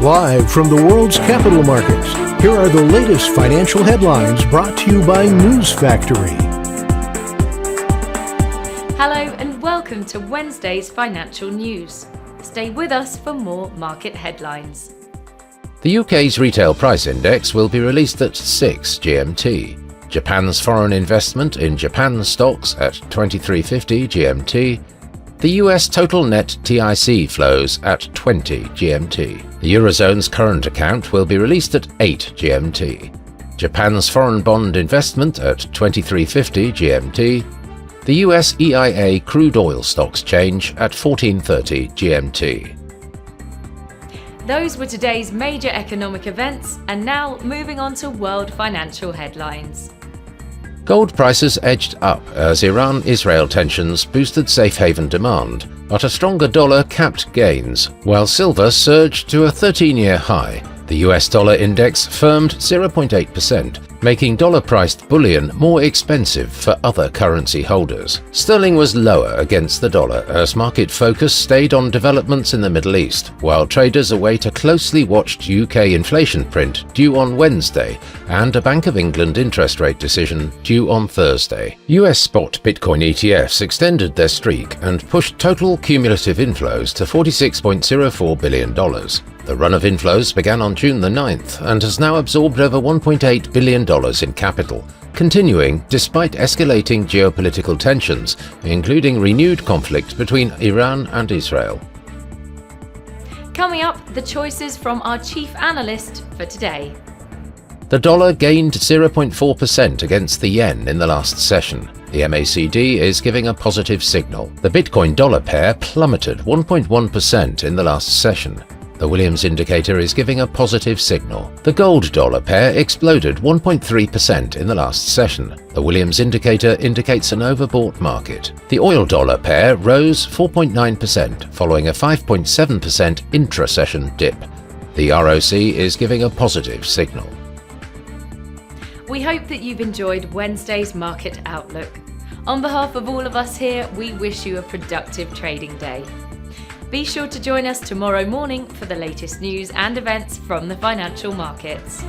Live from the world's capital markets, here are the latest financial headlines brought to you by News Factory. Hello and welcome to Wednesday's financial news. Stay with us for more market headlines. The UK's retail price index will be released at 6 GMT. Japan's foreign investment in Japan stocks at 2350 GMT. The US total net TIC flows at 20 GMT. The Eurozone's current account will be released at 8 GMT. Japan's foreign bond investment at 2350 GMT. The US EIA crude oil stocks change at 1430 GMT. Those were today's major economic events, and now moving on to world financial headlines. Gold prices edged up as Iran-Israel tensions boosted safe haven demand, but a stronger dollar capped gains, while silver surged to a 13-year high. The US dollar index firmed 0.8%, making dollar-priced bullion more expensive for other currency holders. Sterling was lower against the dollar as market focus stayed on developments in the Middle East, while traders await a closely watched UK inflation print due on Wednesday and a Bank of England interest rate decision due on Thursday. US spot Bitcoin ETFs extended their streak and pushed total cumulative inflows to $46.04 billion. The run of inflows began on June the 9th and has now absorbed over $1.8 billion in capital, continuing despite escalating geopolitical tensions, including renewed conflict between Iran and Israel. Coming up, the choices from our chief analyst for today. The dollar gained 0.4% against the yen in the last session. The MACD is giving a positive signal. The Bitcoin dollar pair plummeted 1.1% in the last session. The Williams indicator is giving a positive signal. The gold dollar pair exploded 1.3% in the last session. The Williams indicator indicates an overbought market. The oil dollar pair rose 4.9% following a 5.7% intra-session dip. The ROC is giving a positive signal. We hope that you've enjoyed Wednesday's market outlook. On behalf of all of us here, we wish you a productive trading day. Be sure to join us tomorrow morning for the latest news and events from the financial markets.